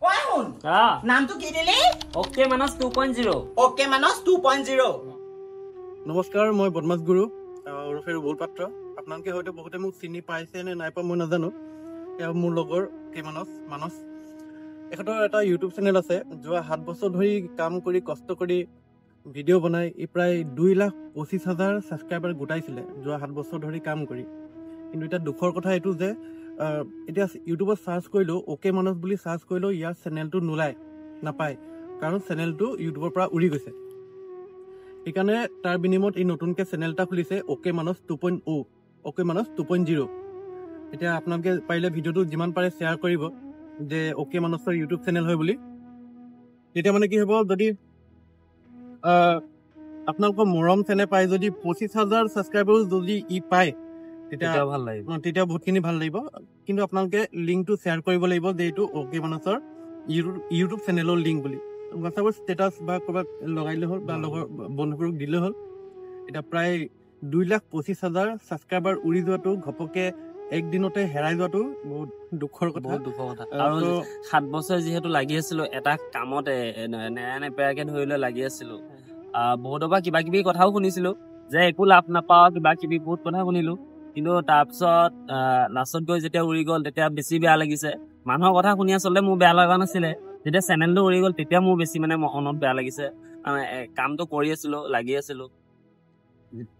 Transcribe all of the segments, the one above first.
ওই হুন নামটো কি দিলি ওকে মানস 2.0 ওকে মানস 2.0 নমস্কাৰ মই বদমাছ গুৰু ওৰফে ৰুবুল পাত্ৰ আপোনালোকে হয়তো বহুতে মোক চিনি পাইছে নে নাই পোৱা মই নাজানো এয়া মোৰ লগৰ কে মানস এখেতৰ এটা ইউটিউব চেনেল আছে যোৱা 7 বছৰ ধৰি কাম কৰি কষ্ট কৰি ভিডিঅ' বনাই ই প্ৰায় 2,25,000 ছাবস্ক্ৰাইবাৰ গোটাইছিলে যোৱা 7 বছৰ ধৰি কাম কৰি কিন্তু এতিয়া দুখৰ কথা এইটো যে এতিয়া ইউটিউবত চাৰ্চ কৰিলেও অ'কে মানস বুলি চাৰ্চ কৰিলেও ইয়াৰ চেনেলটো নাপায় কাৰণ চেনেলটো ইউটিউবৰ পৰা উৰি গৈছে সেইকাৰণে তাৰ বিনিময়ত এই নতুনকৈ চেনেল এটা খুলিছে অ'কে মানস 2.0 অ'কে মানস 2.0 এতিয়া আপোনালোকে পাৰিলে ভিডিঅ'টো যিমান পাৰে শ্বেয়াৰ কৰিব যে অ'কে মানসৰ ইউটিউব চেনেল হয় বুলি তেতিয়া মানে কি হ'ব যদি আপোনালোকৰ মৰম চেনে পায় যদি 25,000 ছাবস্ক্ৰাইবাৰ যদি ই পায় তেতিয়া ভাল লাগিব তেতিয়া বহুতখিনি ভাল লাগিব কিন্তু আপোনালোকে লিংকটো শ্বেয়াৰ কৰিব লাগিব যে এইটো অ'কে মানসৰ ইউটিউব চেনেলৰ লিংক বুলি হোৱাটছআপৰ ষ্টেটাছ বা ক'ৰবাত লগাইলে হ'ল বা লগৰ বন্ধুবোৰক দিলে হ'ল এতিয়া প্ৰায় 2,25,000 ছাবস্ক্ৰাইবাৰ উৰি যোৱাটো ঘপকে একদিনতে হেৰাই যোৱাটো বহুত দুখৰ কথা আৰু 7 বছৰ যিহেতু লাগি আছিলো এটা কামতে নেপেৰাকে ধৰিলে লাগি আছিলো বহুতৰ পৰা কিবা কিবি কথাও শুনিছিলো যে একো লাভ নাপাওঁ কিবা কিবি বহুত কথা শুনিলো কিন্তু তাৰপিছত লাষ্টত গৈ যেতিয়া উৰি গ'ল তেতিয়া বেছি বেয়া লাগিছে মানুহৰ কথা শুনি আচলতে মোৰ বেয়া লগা নাছিলে যেতিয়া চেনেলটো উৰি গ'ল তেতিয়া মোৰ বেছি মানে মনত বেয়া লাগিছে কামটো কৰি আছিলো লাগি আছিলো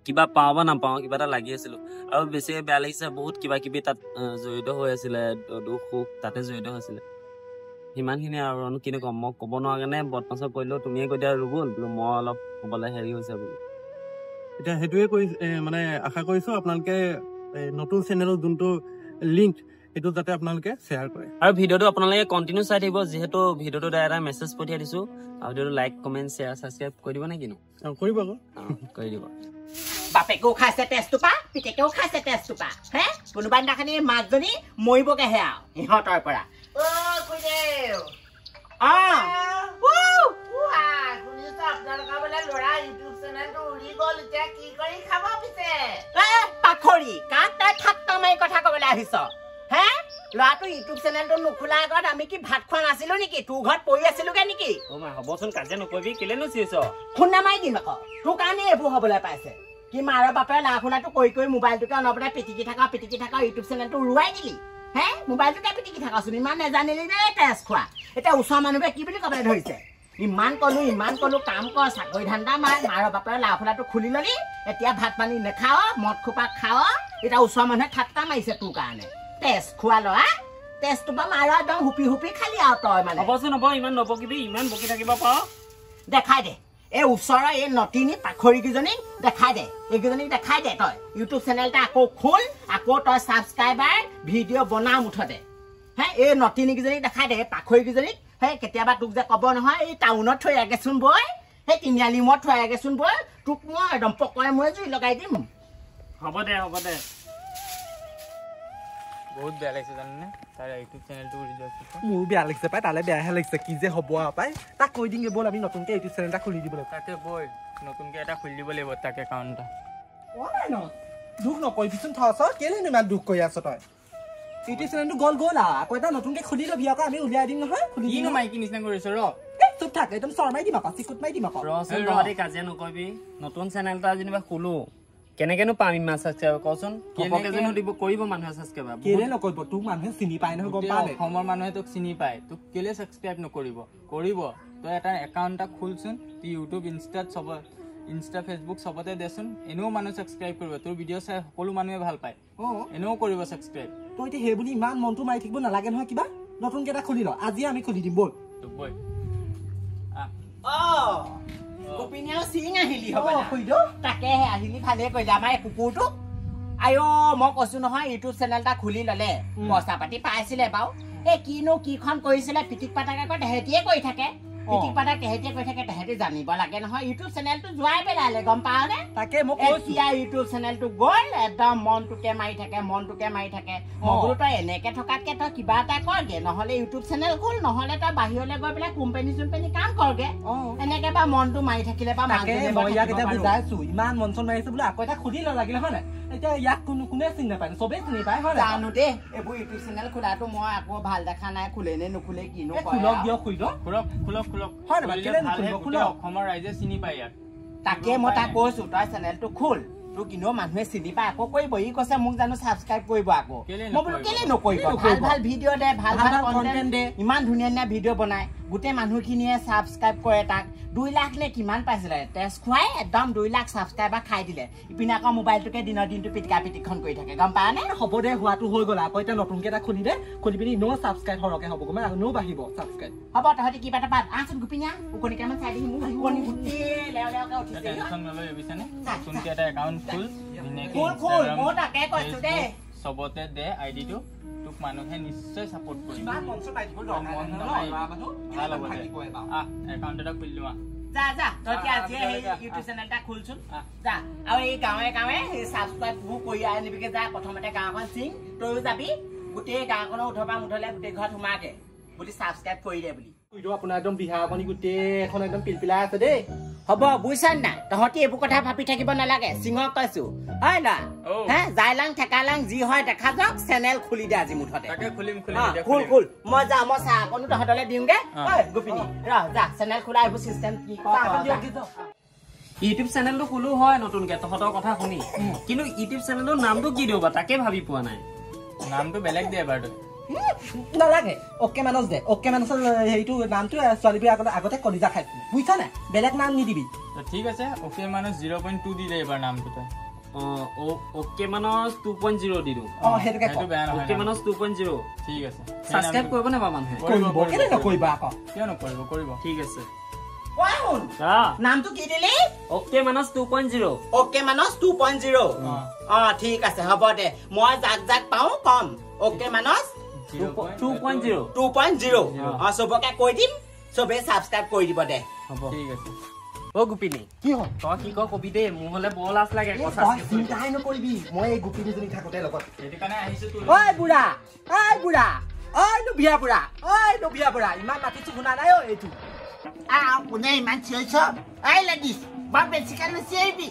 কিবা পাওঁ বা নাপাওঁ কিবা এটা লাগি আছিলো আৰু বেছিকে বেয়া লাগিছে বহুত কিবা কিবি তাত জড়িত হৈ আছিলে দুখ সুখ তাতে জড়িত হৈছিলে সিমানখিনি আৰু কিনো কম মই ক'ব নোৱাৰা কাৰণে বদমাছক কৰিলেও তুমিয়ে কৈ দিয়া ৰুবুল বোলো মই অলপ ক'বলৈ হেৰি হৈছে বুলি এতিয়া সেইটোৱে মানে আশা কৰিছোঁ আপোনালোকে নতুন চেনেলৰ যোনটো লিংক সেইটো যাতে আপোনালোকে শ্বেয়াৰ কৰে আৰু ভিডিঅ'টো আপোনালোকে কণ্টিনিউ চাই থাকিব যিহেতু ভিডিঅ'টো এটা মেছেজ পঠিয়াই দিছোঁ আৰু ভিডিঅ'টো লাইক কমেণ্ট শ্বেয়াৰ ছাবস্ক্ৰাইব কৰি দিব নে কিনো কৰিব আকৌ কৰি দিব বাপেকেও খাইছে তেজটোপা পিতেকেও খাইছে তেজটোপা হে কোনোবা দিনাখনি মাকজনী মৰিবগৈহে আৰু ইহঁতৰ পৰা পাখৰি কাক তাই ঠাট্টা মাৰি কথা কবলৈ আহিছ হে ল'ৰাটো ইউটিউব চেনেলটো নোখোলাৰ আগত আমি কি ভাত খোৱা নাছিলো নেকি তোৰ ঘৰত পৰি আছিলোগে নেকি হ'বচোন কাজিয়া নকৰিবি কেলেনো চিৰিছ ফোন নামাৰি দিম আকৌ তোৰ কাৰণে এইবোৰ হ'বলৈ পাইছে কি মাৰৰ বাপেৰে লাভ শুনাটো কৰি মোবাইলটোকে অনবৰতে পিটিকি থাকা ইউটিউব চেনেলটো উৰুৱাই দিলি হে মোবাইলটোকে পিটিকি থাকাচোন ইমান নেজানিলি নে তেজ খোৱা এতিয়া ওচৰৰ মানুহে কি বুলি ক'বলৈ ধৰিছে ইমান কলো কাম কৰ চাকৰি ধান্দা মাৰৰ বাপেৰে লাভ শুনাটো খুলি ললি এতিয়া ভাত পানী নেখাৱ মদ খোপা খাৱ এতিয়া ওচৰৰ মানুহে ঠাট্টা মাৰিছে তোৰ কাৰণে তেজ খোৱা ল'ৰা তেজটো পৰা মাৰ একদম হুপি খালি আৰু তই মানে হ'বচোন হ'ব ইমান নবকিবি ইমান বকি থাকিব পাৰ দেখাই দে এই ওচৰৰ এই নটিনী পাখৰিকেইজনীক দেখাই দে এইকেইজনীক দেখাই দে তই ইউটিউব চেনেলটা আকৌ খোল আকৌ তই ছাবস্ক্ৰাইবাৰ ভিডিঅ' বনাও মুঠতে হে এই নটিনীকেইজনীক দেখাই দে পাখৰিকেইজনীক সেই কেতিয়াবা তোক যে ক'ব নহয় এই টাউনত থৈ আগেচোন বৈ সেই তিনিআলি মূৰত থৈ আগেচোন বৈ তোক মই একদম পকৰে মই জুই লগাই দিম হ'ব দে বহুত বেয়া লাগিছে জানেনে তাৰ ইউটিউব চেনেলটো উৰি যোৱাৰ মোৰ বেয়া লাগিছে পাই তালে বেয়াহে লাগিছে কি যে হ'ব পাই তাক কৈ দিম ব'ল আমি নতুনকৈ ইউটিউব চেনেল এটা খুলি দিব লাগিব তাকে বৈ নতুনকৈ এটা খুলি দিব লাগিব তাকে একাউণ্ট এটা দুখ নকৰিবিচোন থছ কেলেনো ইমান দুখ কৰি আছ তই ইউটিউব চেনেলটো গ'ল আকৌ এটা নতুনকৈ খুলি ল'বি আকৌ আমি উলিয়াই দিম নহয় কিনো মাইকী নিচিনা কৰিছ চুপ থাক একদম চৰ মাৰি দিম আকৌ চিকুট মাৰি দিম আকৌ ৰহতে কাজিয়া নকৰিবি নতুন চেনেল এটা যেনিবা খোলো কেনেকেনো পাম ইমান ছাবস্ক্ৰাইবাৰ কচোন কেনেকেনো দিব কৰিব মানুহে ছাবস্ক্ৰাইবাৰ কেলে নকৰিব তোক মানুহে চিনি পায় নহয় গম পালে অসমৰ মানুহে তোক চিনি পায় তোক কেলে ছাবস্ক্ৰাইব নকৰিব কৰিব তই এটা একাউণ্ট এটা খোলচোন তুই ইউটিউব ইনষ্টা ফেচবুক চবতে দেচোন এনেও মানুহ ছাবস্ক্ৰাইব কৰিব তোৰ ভিডিঅ' চাই সকলো মানুহে ভাল পায় এনেও কৰিব ছাবস্ক্ৰাইব তই এতিয়া সেই বুলি ইমান মনটো মাৰি থাকিব নালাগে নহয় কিবা নতুনকৈ এটা খুলি ল আজি আমি খুলি দিম ব'ল বৈ গোপিনীয়েও চিং আহিলি হ'ব তাকেহে আহিলি ভালে কৰিলে আমাৰ এই কুকুৰটোক আইঅ মই কৈছো নহয় ইউটিউব চেনেল এটা খুলি ল'লে পইচা পাতি পাইছিলে বাৰু এই কিনো কিখন কৰিছিলে পিটিক পাটাক আকৌ তেহেঁতিয়ে কৰি থাকে পিটিক পাটা তেহেঁতে কৈ থাকে তেহেঁতে জানিব লাগে নহয় ইউটিউব চেনেলটো যোৱাই পেলালে গম পাৱনে তাকে মই কৈছো এতিয়া ইউটিউব চেনেলটো গ'ল একদম মনটোকে মাৰি থাকে মই বোলো তই এনেকে থকাতকে তই কিবা এটা কৰগে নহ'লে ইউটিউব চেনেল খোল নহ'লে তই বাহিৰলৈ গৈ পেলাই কোম্পানী কাম কৰগে এনেকে বা মনটো মাৰি থাকিলে বা তাকে মই ইয়াক এতিয়া বুজাইছো ইমান মন চন মাৰিছে বোলে আকৌ এটা খুলি লাগিলে হয় নাই এতিয়া ইয়াক কোনে চিনি নাপায় চবেই চিনি পায় হয় জানো দেই এইবোৰ ইউটিউব চেনেল খোলাটো মই আকৌ ভাল দেখা নাই খোলে নে নুখোলে কিনো খোলক দিয়ক খোলক হয় নাই কেলে নুখুলিব খোলক অসমৰ ৰাইজে চিনি পায় ইয়াক তাকে মই তাক কৈছো তই চেনেলটো খোল তোৰ কিনো মানুহে চিনি পায় আকৌ কৰিব ই কৈছে মোক জানো ছাবস্ক্ৰাইব কৰিব আকৌ মই বোলো কেলে নকৰিব ভাল ভিডিঅ' দে ভাল কণ্টেণ্ট দে ইমান ধুনীয়া ভিডিঅ' বনাই গোটেই মানুহখিনিয়ে ছাবস্ক্ৰাইব কৰে তাক 2 লাখ নে কিমান পাইছিলে টেষ্ট খুৱাই একদম 2 লাখ ছাবস্ক্ৰাইবাৰ খাই দিলে ইপিনে আকৌ মোবাইলটোকে দিনৰ দিনটো পিটিখন কৰি থাকে গম পাৱ নে হ'ব দে হোৱাটো হৈ গ'ল আকৌ এতিয়া নতুনকে এটা খুলি দে খুলি পিনি নো ছাবস্ক্ৰাইব সৰহকে হ'ব গম নো বাঢ়িব ছাবস্ক্ৰাইব হ'ব তহঁতি কিবা এটা পাত আচোন গোপিনীয়া উকনিকামান চাই দিম মোক উকনি গোটেই লেওকে উঠিছে টেনচন নলয় বুজিছানে নতুনকে এটা একাউণ্ট খোল খোল মই তাকে কৈছো দেই চবতে দে আইডিটো তোক মানুহে নিশ্চয় সাপোর্ট কৰিব ইমান মঞ্চ পাইব ভাল হ'ব একাউণ্ট এটা খুলি লোৱা যা তই আজি ইউটিউব চেনেলটা খুলছোন যা আৰু এই গাঁৱে সাবস্ক্ৰাইব কৰি আনিবিকে যা প্ৰথমতে গাঁওখন চিং তইও যাবি গোটেই গাঁওখনৰ উঠবা মুঠলে গোটেই ঘৰত সোমাকে বুলি সাবস্ক্ৰাইব কৰি দে বুলি এইটো আপোনাৰ একদম বিহাৰখনি গোটেই এখন একদম পিলপিলাই আছে দেই হ'ব বুইছান নাই তহঁতি এইবোৰ কথা ভাবি থাকিব নালাগে সিংহক কৈছো হয় না হে জাইলাং ঠেকালাং যি হয় দেখা যাওক চেনেল খুলি দে আজি মুঠতে তাকে খুলিম খুল মই যা মই চাহ অকণো তহঁতলে দিওঁগে ঐ গোপিনী ৰ যা চেনেল খোলা এইবোৰ চিষ্টেম কি ইউটিউব চেনেলটো খোলো হয় নতুনকে তহঁতৰ কথা শুনি কিন্তু ইউটিউব চেনেলটোৰ নামটো কি দিওঁ বা তাকে ভাবি পোৱা নাই নামটো বেলেগ দে এবাৰটো নালাগে অকে মানস দে অকে মানসৰ হেৰিটো নামটো ছোৱালীবোৰে আগতে কলিজা খাইছিল বুজিছা নাই বেলেগ নাম নিদিবি ঠিক আছে অকে মানস 0.2 দি দে এবাৰ নামটো তই অকে মানস 2.0 দি দিওঁ সেইটোকে অকে মানস 2.0 ঠিক আছে সাবস্ক্ৰাইব কৰিব নে বা মানুহে কেলে নকৰিব আকৌ কিয় নকৰিব ঠিক আছে নামটো কি দিলি অকে মানস 2.0 অকে মানস 2.0 ঠিক আছে হ'ব দে মই যাক পাওঁ কম অকে মানস 2.0 চবকে কৈ দিম চবে সাবস্ক্ৰাইব কৰি দিব দে হ'ব ঠিক আছে ও গুপিনী কি হ'ল তই কি কবি দে মোৰ হলে বৰ লাজ লাগে কথা চিন্তাই নকৰিবি মই এই গোপিনীজনী থাকোতে লগত সেইটো কাৰণে আহিছো তোৰ ঐ বুঢ়া ঐ নুবিয়া বুঢ়া ইমান মাতিছো শুনা নাই ঐ এইটো কোনে ইমান চিঞৰিছ এই লেডিজ বৰ বেছিকৈ নচিঞৰিবি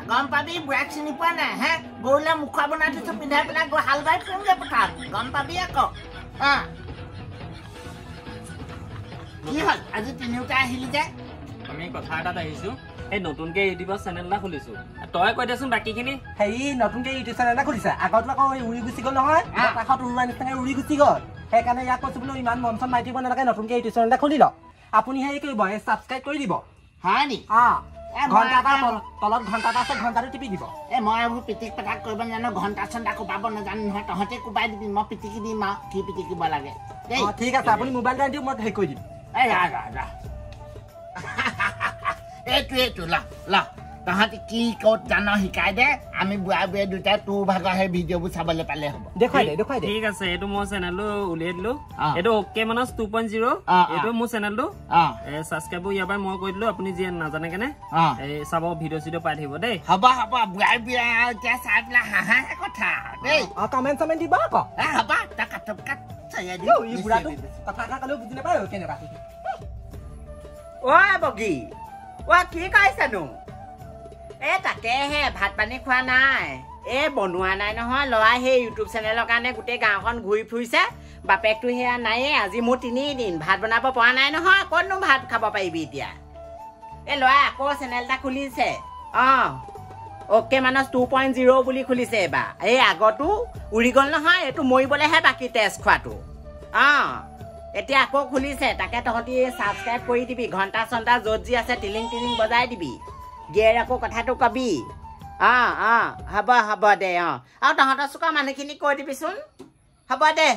গম পাবি বুঢ়াক চিনি পোৱা নাই হে গৰুলে মুখা বনাই থৈছো পিন্ধাই পেলাই গৈ হাল বাই ফুৰোগে পথাৰত গম পাবি আকৌ কি হ'ল আজি তিনিওটা আহিলি যে আমি কথা এটাত আহিছো এই নতুনকে ইউটিউবৰ চেনেল এটা খুলিছো তই কৈ দেচোন বাকীখিনি হেৰি নতুনকে ইউটিউব চেনেল এটা খুলিছে আগতো আকৌ উৰি গুচি গ'ল নহয় কাষত উৰুৱা নিচিনাকে উৰি গুচি গ'ল সেইকাৰণে ইয়াক কৈছো বোলো ইমান মন চন মাৰি থাকিব নালাগে নতুনকে ইউটিউব চেনেল এটা খুলি লওক আপুনি হেৰি কৰিব ছাবস্ক্ৰাইব কৰি দিব হয় নি ঘণ্টা এটা তলত ঘণ্টা এটা আছে ঘণ্টাটো টিপি দিব মই এইবোৰ পিটিক পেটাক কৰিব নাজানো ঘণ্টা চণ্টা কোবাব নাজানো নহয় তহঁতে কোবাই দিবি মই পিটিকি দিম আৰু কি পিটিকিব লাগে দেই ঠিক আছে আপুনি মোবাইল এটা দিয়ক মই হেৰি কৰি দিম যা এইটো ল তহঁতি কি ক'ত জান শিকাই দে আমি বুঢ়া দুটাই তোৰ ভাগৰ সেই ভিডিঅ'বোৰ চাবলৈ পালে হ'ব দেখুৱাই দে ঠিক আছে এইটো মই চেনেলটো উলিয়াই দিলো এইটো অকে মানস 2.0 এইটো মোৰ চেনেলটো ছাবস্ক্ৰাইব ইয়াৰ পৰা মই কৈ দিলো আপুনি যি নাজানে কেনে চাব ভিডিঅ' পাই থাকিব দেই হ'ব বুঢ়া এতিয়া চাই পেলাই হাঁহা কথা দেই কমেণ্ট চমেণ্ট দিব আকৌ হ'ব তই কাট চাই এই বুঢ়াটো কথা এটা ক'লেও বুজি নাপায় কেনেকুৱা বগী কি কৈছানো তাকেহে ভাত পানী খোৱা নাই বনোৱা নাই নহয় ল'ৰা সেই ইউটিউব চেনেলৰ কাৰণে গোটেই গাঁওখন ঘূৰি ফুৰিছে বাপেকটো সেয়া নাইয়ে আজি মোৰ 3 দিন ভাত বনাব পৰা নাই নহয় ক'তনো ভাত খাব পাৰিবি এতিয়া ল'ৰা আকৌ চেনেল এটা খুলিছে অকে মানস 2.0 বুলি খুলিছে এইবাৰ এই আগতো উৰি গ'ল নহয় এইটো মৰিবলেহে বাকী টেষ্ট খোৱাটো এতিয়া আকৌ খুলিছে তাকে তহঁতি ছাবস্ক্ৰাইব কৰি দিবি ঘণ্টা চণ্টা য'ত যি আছে টিলিং বজাই দিবি গিয়েৰ আকৌ কথাটো কবি হ'ব দে আৰু তহঁতৰ চুকৰ মানুহখিনিক কৈ দিবিচোন হ'ব দে